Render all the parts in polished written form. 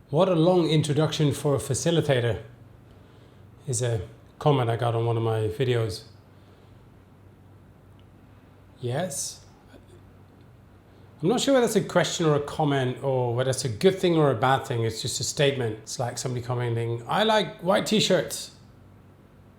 What a long introduction for a facilitator is a comment I got on one of my videos. Yes. I'm not sure whether that's a question or a comment or whether it's a good thing or a bad thing. It's just a statement. It's like somebody commenting, I like white t-shirts.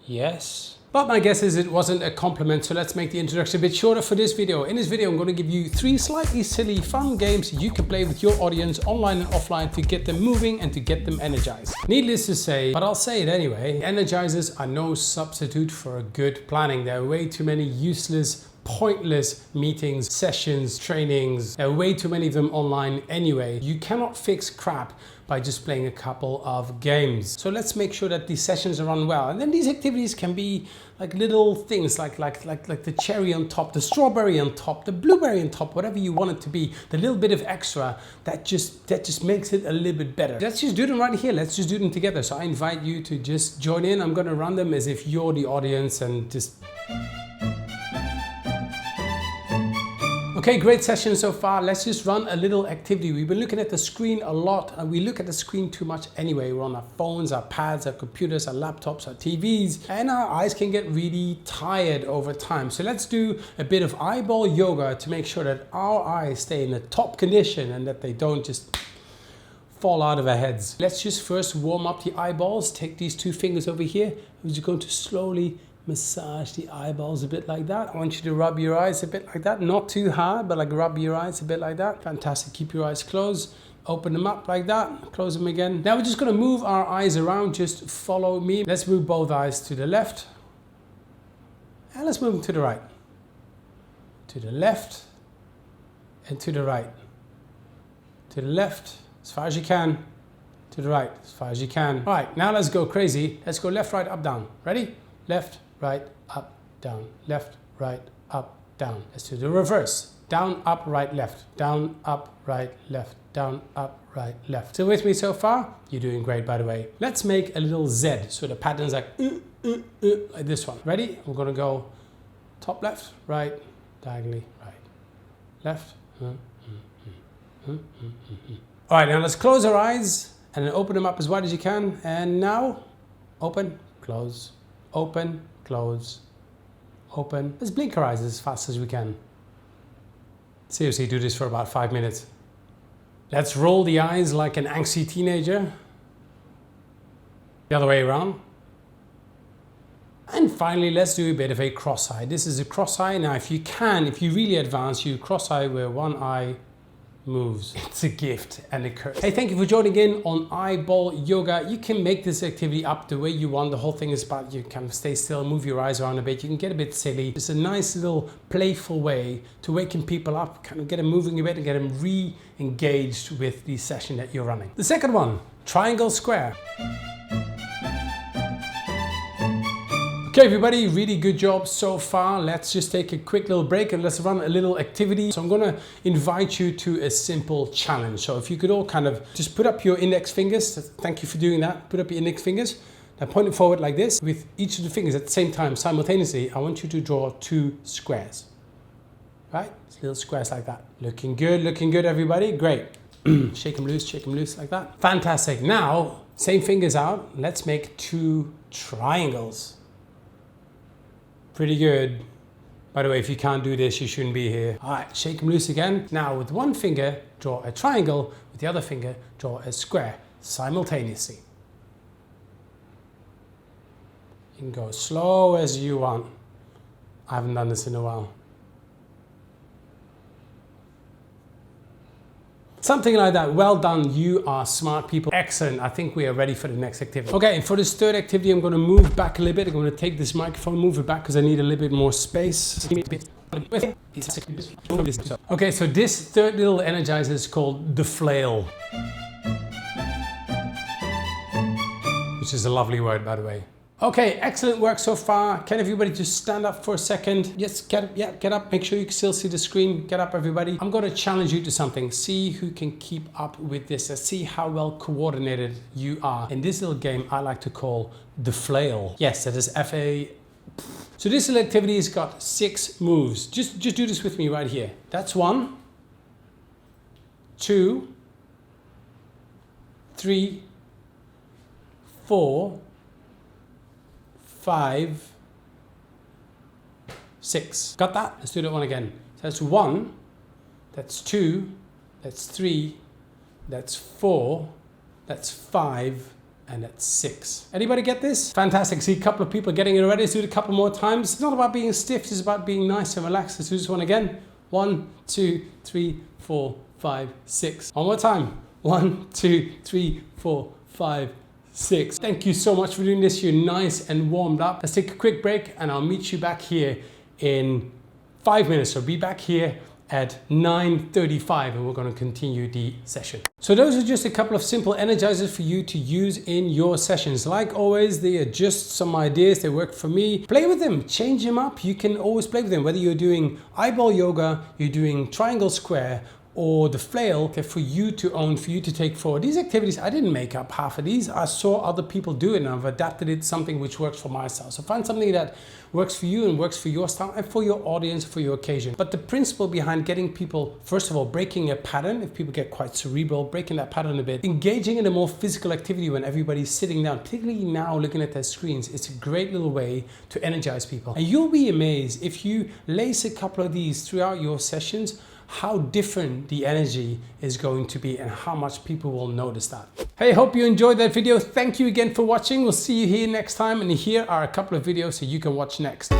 Yes. But my guess is it wasn't a compliment, so let's make the introduction a bit shorter for this video. In this video, I'm going to give you 3 slightly silly, fun games you can play with your audience online and offline to get them moving and to get them energized. Needless to say, but I'll say it anyway, energizers are no substitute for a good planning. There are way too many useless, pointless meetings, sessions, trainings. There are way too many of them online anyway. You cannot fix crap by just playing a couple of games. So let's make sure that these sessions are run well. And then these activities can be like little things like the cherry on top, the strawberry on top, the blueberry on top, whatever you want it to be, the little bit of extra that just makes it a little bit better. Let's just do them right here. Let's just do them together. So I invite you to just join in. I'm gonna run them as if you're the audience and just... Okay, great session so far. Let's just run a little activity. We've been looking at the screen a lot and we look at the screen too much anyway. We're on our phones, our pads, our computers, our laptops, our TVs, and our eyes can get really tired over time. So let's do a bit of eyeball yoga to make sure that our eyes stay in the top condition and that they don't just fall out of our heads. Let's just first warm up the eyeballs. Take these 2 fingers over here. We're just going to slowly massage the eyeballs a bit like that. I want you to rub your eyes a bit like that. Not too hard, but like rub your eyes a bit like that. Fantastic. Keep your eyes closed. Open them up like that. Close them again. Now we're just going to move our eyes around. Just follow me. Let's move both eyes to the left. And let's move them to the right. To the left and to the right. To the left as far as you can. To the right as far as you can. All right, now let's go crazy. Let's go left, right, up, down. Ready? Left, right, up, down, left, right, up, down. Let's do the reverse. Down, up, right, left, down, up, right, left, down, up, right, left. Still with me so far? You're doing great, by the way. Let's make a little Z. So the pattern's like this one. Ready? We're gonna go top left, right, diagonally, right, left. All right, now let's close our eyes and then open them up as wide as you can. And now, open, close. Open, close, open. Let's blink our eyes as fast as we can. Seriously, do this for about 5 minutes. Let's roll the eyes like an angsty teenager. The other way around. And finally, let's do a bit of a cross-eye. This is a cross-eye. Now, if you really advance, you cross-eye where one eye moves. It's a gift and a curse. Hey, thank you for joining in on Eyeball Yoga. You can make this activity up the way you want. The whole thing is about you kind of stay still, move your eyes around a bit. You can get a bit silly. It's a nice little playful way to waken people up, kind of get them moving a bit and get them re-engaged with the session that you're running. The second one, triangle square. Okay, everybody, really good job so far. Let's just take a quick little break and let's run a little activity. So I'm going to invite you to a simple challenge. So if you could all kind of just put up your index fingers. Thank you for doing that. Put up your index fingers. Now point it forward like this. With each of the fingers at the same time, simultaneously, I want you to draw 2 squares. Right? Little squares like that. Looking good, everybody. Great. Shake them loose like that. Fantastic. Now, same fingers out. Let's make 2 triangles. Pretty good. By the way, if you can't do this, you shouldn't be here. All right, shake them loose again. Now with one finger, draw a triangle. With the other finger, draw a square simultaneously. You can go as slow as you want. I haven't done this in a while. Something like that. Well done. You are smart people. Excellent. I think we are ready for the next activity. Okay, and for this third activity, I'm going to move back a little bit. I'm going to take this microphone, move it back because I need a little bit more space. Okay, so this third little energizer is called the flail. Which is a lovely word, by the way. Okay, excellent work so far. Can everybody just stand up for a second? Yes, get up. Make sure you can still see the screen. Get up, everybody. I'm going to challenge you to something. See who can keep up with this. Let's see how well coordinated you are. In this little game, I like to call the flail. Yes, that is F-A. So this little activity has got 6 moves. Just do this with me right here. That's 1, 2, 3, 4, 5, 6. Got that? Let's do that one again. So that's 1, that's 2, that's 3, that's 4, that's 5, and that's 6. Anybody get this? Fantastic. See a couple of people getting it already. Let's do it a couple more times. It's not about being stiff, it's about being nice and relaxed. Let's do this one again. 1, 2, 3, 4, 5, 6. One more time. 1, 2, 3, 4, 5, 6. Thank you so much for doing this. You're nice and warmed up. Let's take a quick break and I'll meet you back here in 5 minutes. So be back here at 9:35 and we're going to continue the session. So those are just a couple of simple energizers for you to use in your sessions. Like always, they are just some ideas. They work for me. Play with them, change them up. You can always play with them, whether you're doing eyeball yoga, you're doing triangle square, or the flail, okay, for you to own, for you to take forward. These activities, I didn't make up half of these. I saw other people do it and I've adapted it to something which works for my style. So find something that works for you and works for your style and for your audience, for your occasion. But the principle behind getting people, first of all, breaking a pattern, if people get quite cerebral, breaking that pattern a bit, engaging in a more physical activity when everybody's sitting down, particularly now looking at their screens, it's a great little way to energize people. And you'll be amazed if you lace a couple of these throughout your sessions, how different the energy is going to be and how much people will notice that. Hey, hope you enjoyed that video. Thank you again for watching. We'll see you here next time, and here are a couple of videos that you can watch next.